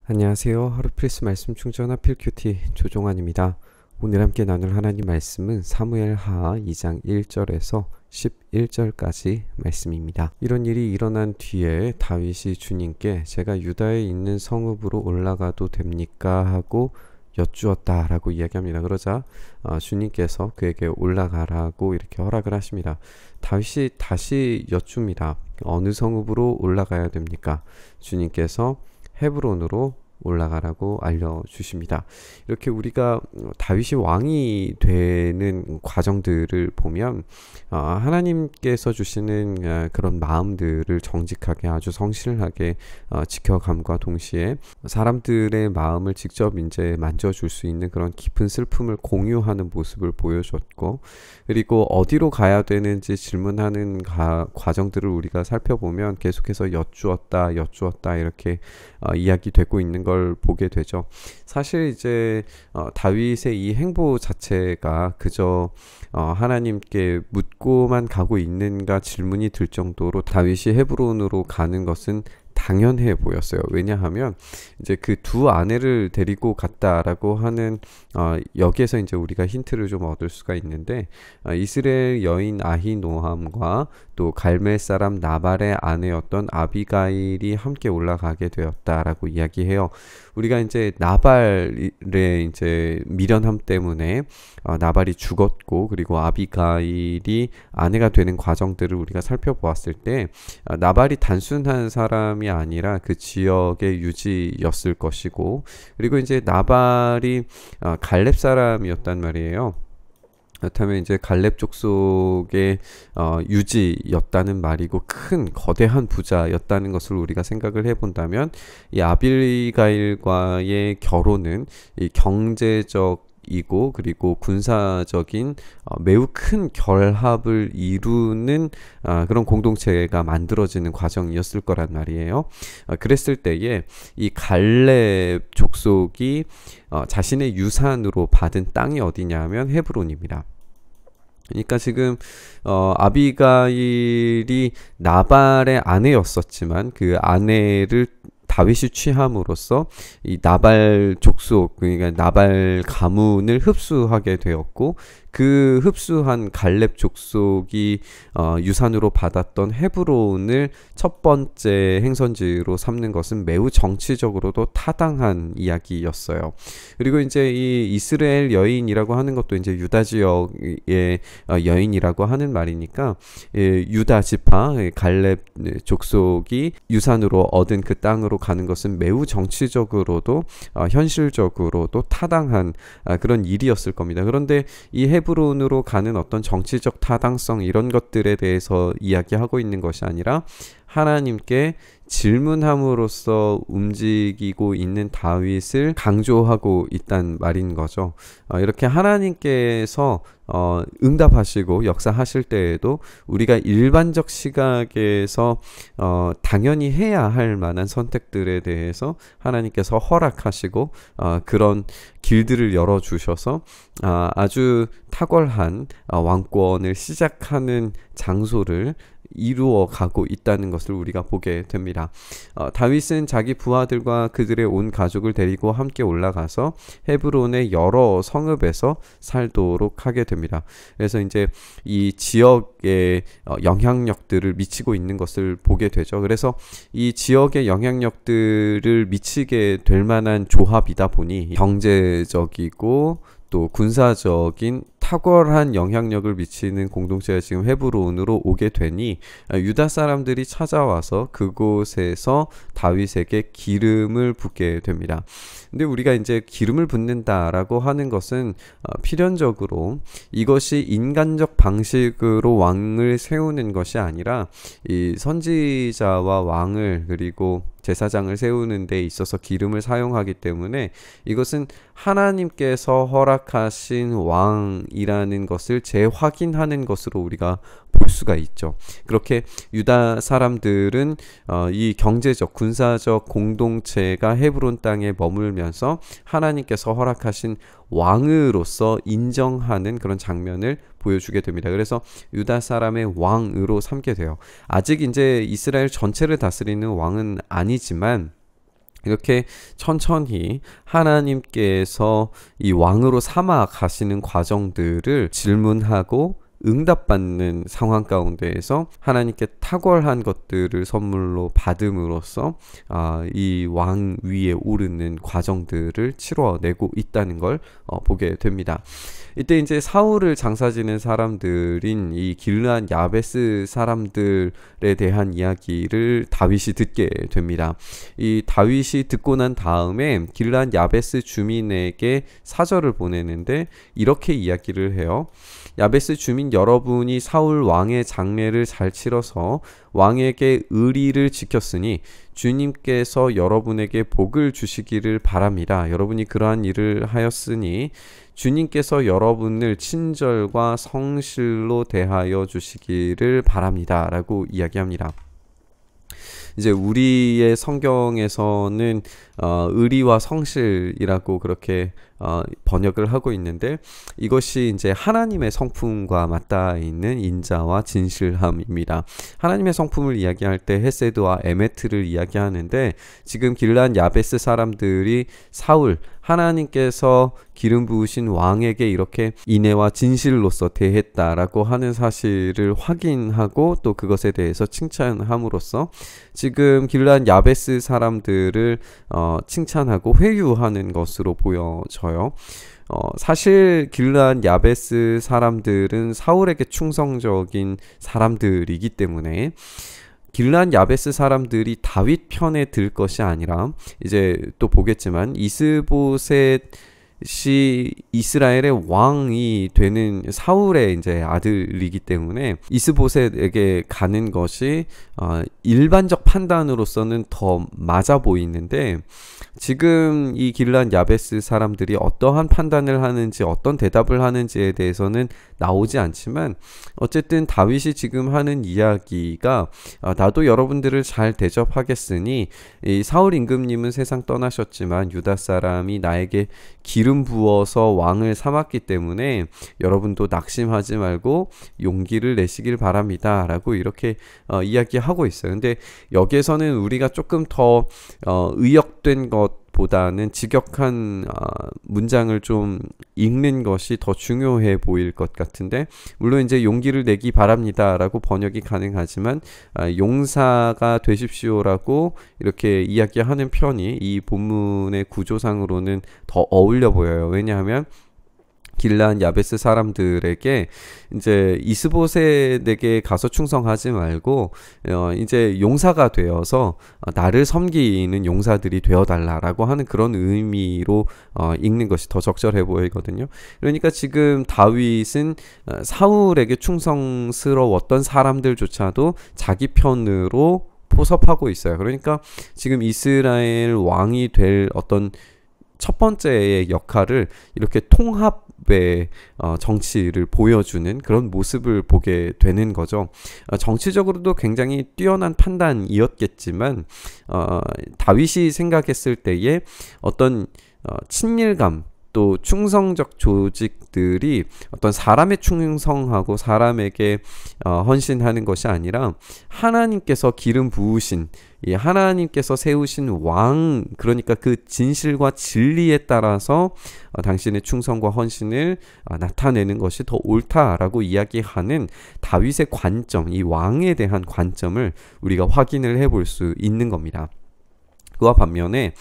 안녕하세요. 하루필스 말씀 충전 하필큐티 조종환입니다. 오늘 함께 나눌 하나님 말씀은 사무엘하 2장 1절에서 11절까지 말씀입니다. 이런 일이 일어난 뒤에 다윗이 주님께 제가 유다에 있는 성읍으로 올라가도 됩니까? 하고 여쭈었다 라고 이야기합니다. 그러자 주님께서 그에게 올라가라고 이렇게 허락을 하십니다. 다윗이 다시 여쭙니다. 어느 성읍으로 올라가야 됩니까? 주님께서 헤브론으로 올라가라고 알려주십니다. 이렇게 우리가 다윗이 왕이 되는 과정들을 보면 하나님께서 주시는 그런 마음들을 정직하게 아주 성실하게 지켜감과 동시에 사람들의 마음을 직접 이제 만져줄 수 있는 그런 깊은 슬픔을 공유하는 모습을 보여줬고, 그리고 어디로 가야 되는지 질문하는 과정들을 우리가 살펴보면 계속해서 여쭈었다 이렇게 이야기되고 있는 걸 보게 되죠. 사실 이제 다윗의 이 행보 자체가 그저 하나님께 묻고만 가고 있는가 질문이 들 정도로 다윗이 헤브론으로 가는 것은 당연해 보였어요. 왜냐하면 이제 그 두 아내를 데리고 갔다라고 하는 여기에서 이제 우리가 힌트를 좀 얻을 수가 있는데, 이스라엘 여인 아히노함과 또 갈멜 사람 나발의 아내였던 아비가일이 함께 올라가게 되었다라고 이야기해요. 우리가 이제 나발의 이제 미련함 때문에 나발이 죽었고, 그리고 아비가일이 아내가 되는 과정들을 우리가 살펴보았을 때 나발이 단순한 사람이 아니라 그 지역의 유지였을 것이고, 그리고 이제 나발이 갈렙 사람이었단 말이에요. 그렇다면 이제 갈렙 족속의 유지였다는 말이고 큰 거대한 부자였다는 것을 우리가 생각을 해본다면, 이 아비가일과의 결혼은 이 경제적 이고 그리고 군사적인 매우 큰 결합을 이루는 그런 공동체가 만들어지는 과정이었을 거란 말이에요. 그랬을 때에 이 갈렙 족속이 자신의 유산으로 받은 땅이 어디냐면 헤브론입니다. 그러니까 지금 아비가일이 나발의 아내였었지만 그 아내를 다윗이 취함으로써 이 나발 족속, 그러니까 나발 가문을 흡수하게 되었고, 그 흡수한 갈렙 족속이 유산으로 받았던 헤브론을 첫 번째 행선지로 삼는 것은 매우 정치적으로도 타당한 이야기였어요. 그리고 이제 이 이스라엘 여인이라고 하는 것도 이제 유다 지역의 여인이라고 하는 말이니까, 유다 지파 갈렙 족속이 유산으로 얻은 그 땅으로 가는 것은 매우 정치적으로도 현실적으로도 타당한 그런 일이었을 겁니다. 그런데 이 헤브론으로 가는 어떤 정치적 타당성, 이런 것들에 대해서 이야기하고 있는 것이 아니라 하나님께 질문함으로써 움직이고 있는 다윗을 강조하고 있단 말인 거죠. 이렇게 하나님께서 응답하시고 역사하실 때에도 우리가 일반적 시각에서 당연히 해야 할 만한 선택들에 대해서 하나님께서 허락하시고 그런 길들을 열어주셔서 아주 탁월한 왕권을 시작하는 장소를 이루어 가고 있다는 것을 우리가 보게 됩니다. 다윗은 자기 부하들과 그들의 온 가족을 데리고 함께 올라가서 헤브론의 여러 성읍에서 살도록 하게 됩니다. 그래서 이제 이 지역에 영향력들을 미치고 있는 것을 보게 되죠. 그래서 이 지역의 영향력들을 미치게 될 만한 조합이다 보니 경제적이고 또 군사적인 탁월한 영향력을 미치는 공동체가 지금 헤브론으로 오게 되니 유다 사람들이 찾아와서 그곳에서 다윗에게 기름을 붓게 됩니다. 근데 우리가 이제 기름을 붓는다라고 하는 것은 필연적으로 이것이 인간적 방식으로 왕을 세우는 것이 아니라 이 선지자와 왕을 그리고 제사장을 세우는 데 있어서 기름을 사용하기 때문에 이것은 하나님께서 허락하신 왕이라는 것을 재확인하는 것으로 우리가 볼 수가 있죠. 그렇게 유다 사람들은 이 경제적, 군사적 공동체가 헤브론 땅에 머물면서 하나님께서 허락하신 왕으로서 인정하는 그런 장면을 보여주게 됩니다. 그래서 유다 사람의 왕으로 삼게 돼요. 아직 이제 이스라엘 전체를 다스리는 왕은 아니지만 이렇게 천천히 하나님께서 이 왕으로 삼아 가시는 과정들을 질문하고 응답받는 상황 가운데에서 하나님께 탁월한 것들을 선물로 받음으로써 이 왕 위에 오르는 과정들을 치러내고 있다는 걸 보게 됩니다. 이때 이제 사울을 장사지는 사람들인 이 길르앗 야베스 사람들에 대한 이야기를 다윗이 듣게 됩니다. 이 다윗이 듣고 난 다음에 길르앗 야베스 주민에게 사절을 보내는데 이렇게 이야기를 해요. 야베스 주민 여러분이 사울 왕의 장례를 잘 치러서 왕에게 의리를 지켰으니 주님께서 여러분에게 복을 주시기를 바랍니다. 여러분이 그러한 일을 하였으니 주님께서 여러분을 친절과 성실로 대하여 주시기를 바랍니다. 라고 이야기합니다. 이제 우리의 성경에서는 의리와 성실이라고 그렇게 번역을 하고 있는데 이것이 이제 하나님의 성품과 맞닿아 있는 인자와 진실함입니다. 하나님의 성품을 이야기할 때 헤세드와 에메트를 이야기하는데 지금 길르앗 야베스 사람들이 사울 하나님께서 기름 부으신 왕에게 이렇게 인애와 진실로서 대했다라고 하는 사실을 확인하고 또 그것에 대해서 칭찬함으로써 지금 길르앗 야베스 사람들을 칭찬하고 회유하는 것으로 보여져요. 사실 길르앗 야베스 사람들은 사울에게 충성적인 사람들이기 때문에 길르앗 야베스 사람들이 다윗 편에 들 것이 아니라 이제 또 보겠지만 이스보셋이 이스라엘의 왕이 되는 사울의 이제 아들이기 때문에 이스보셋에게 가는 것이 일반적 판단으로서는 더 맞아 보이는데 지금 이 길르앗 야베스 사람들이 어떠한 판단을 하는지 어떤 대답을 하는지에 대해서는 나오지 않지만 어쨌든 다윗이 지금 하는 이야기가 나도 여러분들을 잘 대접하겠으니 이 사울 임금님은 세상 떠나셨지만 유다 사람이 나에게 기름 부어서 왕을 삼았기 때문에 여러분도 낙심하지 말고 용기를 내시길 바랍니다 라고 이렇게 이야기하고 있어요. 근데 여기에서는 우리가 조금 더 의역된 것보다는 직역한 문장을 좀 읽는 것이 더 중요해 보일 것 같은데 물론 이제 용기를 내기 바랍니다 라고 번역이 가능하지만 용사가 되십시오라고 이렇게 이야기하는 편이 이 본문의 구조상으로는 더 어울려 보여요. 왜냐하면 길르앗 야베스 사람들에게 이제 이스보셋에게 가서 충성하지 말고 이제 용사가 되어서 나를 섬기는 용사들이 되어달라라고 하는 그런 의미로 읽는 것이 더 적절해 보이거든요. 그러니까 지금 다윗은 사울에게 충성스러웠던 사람들조차도 자기 편으로 포섭하고 있어요. 그러니까 지금 이스라엘 왕이 될 어떤 첫 번째의 역할을 이렇게 통합의 정치를 보여주는 그런 모습을 보게 되는 거죠. 정치적으로도 굉장히 뛰어난 판단이었겠지만 다윗이 생각했을 때에 어떤 친밀감 또 충성적 조직들이 어떤 사람에 충성하고 사람에게 헌신하는 것이 아니라 하나님께서 기름 부으신 이 하나님께서 세우신 왕 그러니까 그 진실과 진리에 따라서 당신의 충성과 헌신을 나타내는 것이 더 옳다라고 이야기하는 다윗의 관점, 이 왕에 대한 관점을 우리가 확인을 해볼 수 있는 겁니다. 그와 반면에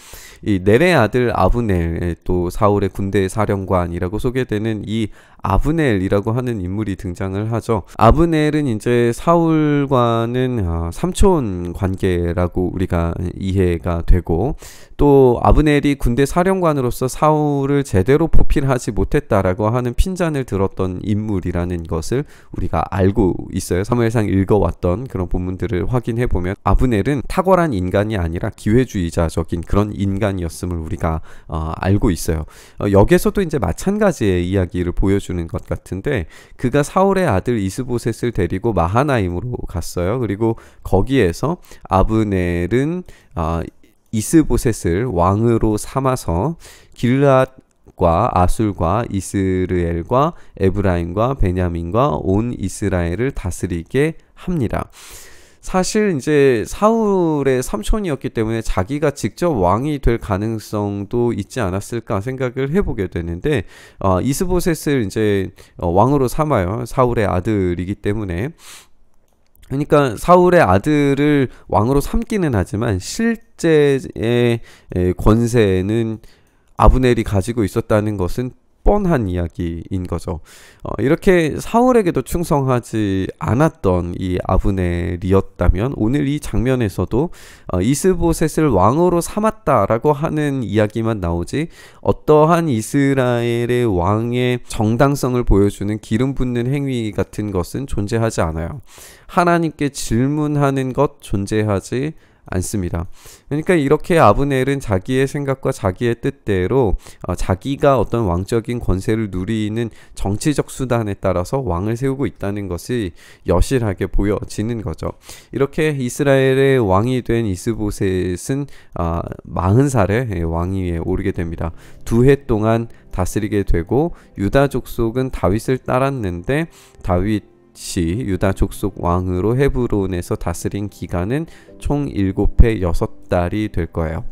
이 넬의 아들 아브넬 또 사울의 군대 사령관이라고 소개되는 이 아브넬이라고 하는 인물이 등장을 하죠. 아브넬은 이제 사울과는 삼촌 관계라고 우리가 이해가 되고 또 아브넬이 군대 사령관으로서 사울을 제대로 보필하지 못했다라고 하는 핀잔을 들었던 인물이라는 것을 우리가 알고 있어요. 사무엘상 읽어왔던 그런 본문들을 확인해 보면 아브넬은 탁월한 인간이 아니라 기회주의자적인 그런 인간이었음을 우리가 알고 있어요. 여기에서도 이제 마찬가지의 이야기를 보여주는 것 같은데 그가 사울의 아들 이스보셋을 데리고 마하나임으로 갔어요. 그리고 거기에서 아브넬은 이스보셋을 왕으로 삼아서 길르앗과 아술과 이스르엘과 에브라임과 베냐민과 온 이스라엘을 다스리게 합니다. 사실 이제 사울의 삼촌이었기 때문에 자기가 직접 왕이 될 가능성도 있지 않았을까 생각을 해보게 되는데, 이스보셋을 이제 왕으로 삼아요. 사울의 아들이기 때문에. 그러니까 사울의 아들을 왕으로 삼기는 하지만 실제의 권세는 아브넬이 가지고 있었다는 것은 뻔한 이야기인 거죠. 이렇게 사울에게도 충성하지 않았던 이 아브넬이었다면 오늘 이 장면에서도 이스보셋을 왕으로 삼았다라고 하는 이야기만 나오지 어떠한 이스라엘의 왕의 정당성을 보여주는 기름 붓는 행위 같은 것은 존재하지 않아요. 하나님께 질문하는 것 존재하지 않습니다. 그러니까 이렇게 아브넬은 자기의 생각과 자기의 뜻대로 자기가 어떤 왕적인 권세를 누리는 정치적 수단에 따라서 왕을 세우고 있다는 것이 여실하게 보여지는 거죠. 이렇게 이스라엘의 왕이 된 이스보셋은 40살에 왕위에 오르게 됩니다. 2해 동안 다스리게 되고 유다 족속은 다윗을 따랐는데 다윗 유다 족속 왕으로 헤브론에서 다스린 기간은 총 7해 6달이 될 거예요.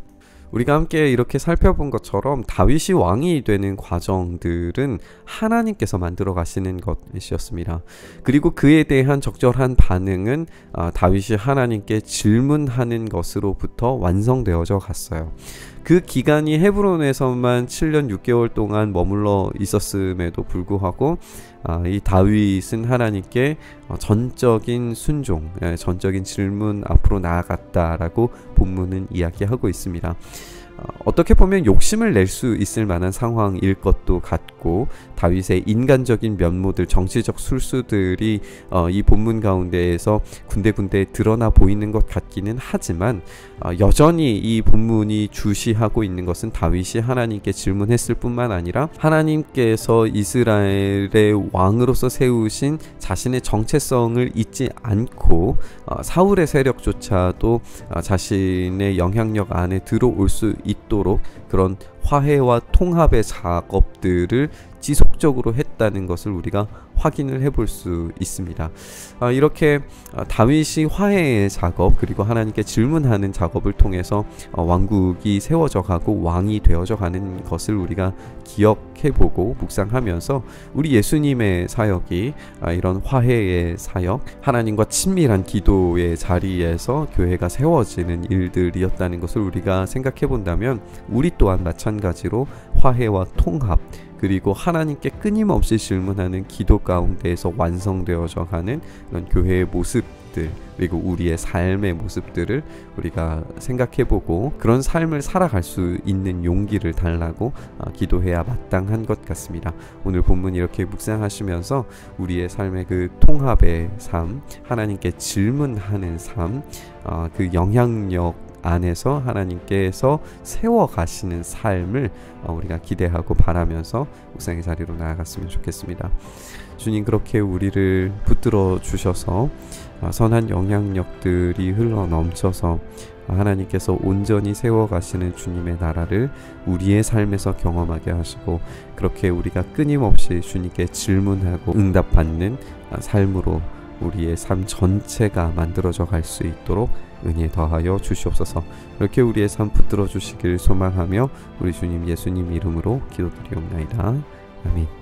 우리가 함께 이렇게 살펴본 것처럼 다윗이 왕이 되는 과정들은 하나님께서 만들어 가시는 것이었습니다. 그리고 그에 대한 적절한 반응은 다윗이 하나님께 질문하는 것으로부터 완성되어져 갔어요. 그 기간이 헤브론에서만 7년 6개월 동안 머물러 있었음에도 불구하고 이 다윗은 하나님께 전적인 순종, 전적인 질문 앞으로 나아갔다라고 본문은 이야기하고 있습니다. 어떻게 보면 욕심을 낼 수 있을 만한 상황일 것도 같고 다윗의 인간적인 면모들, 정치적 술수들이 이 본문 가운데에서 군데군데 드러나 보이는 것 같기는 하지만 여전히 이 본문이 주시하고 있는 것은 다윗이 하나님께 질문했을 뿐만 아니라 하나님께서 이스라엘의 왕으로서 세우신 자신의 정체성을 잊지 않고 사울의 세력조차도 자신의 영향력 안에 들어올 수 있도록 그런 화해와 통합의 작업들을 지속적으로 했다는 것을 우리가 확인을 해볼 수 있습니다. 이렇게 다윗이 화해의 작업 그리고 하나님께 질문하는 작업을 통해서 왕국이 세워져 가고 왕이 되어져 가는 것을 우리가 기억해보고 묵상하면서 우리 예수님의 사역이 이런 화해의 사역, 하나님과 친밀한 기도의 자리에서 교회가 세워지는 일들이었다는 것을 우리가 생각해 본다면 우리 또한 마찬가지로 화해와 통합 그리고 하나님께 끊임없이 질문하는 기도 가운데에서 완성되어져 가는 그런 교회의 모습들 그리고 우리의 삶의 모습들을 우리가 생각해보고 그런 삶을 살아갈 수 있는 용기를 달라고 기도해야 마땅한 것 같습니다. 오늘 본문 이렇게 묵상하시면서 우리의 삶의 그 통합의 삶, 하나님께 질문하는 삶, 그 영향력 안에서 하나님께서 세워가시는 삶을 우리가 기대하고 바라면서 묵상의 자리로 나아갔으면 좋겠습니다. 주님 그렇게 우리를 붙들어 주셔서 선한 영향력들이 흘러 넘쳐서 하나님께서 온전히 세워가시는 주님의 나라를 우리의 삶에서 경험하게 하시고 그렇게 우리가 끊임없이 주님께 질문하고 응답받는 삶으로 우리의 삶 전체가 만들어져 갈 수 있도록 은혜 더하여 주시옵소서. 이렇게 우리의 삶 붙들어 주시길 소망하며 우리 주님 예수님 이름으로 기도드리옵나이다. 아멘.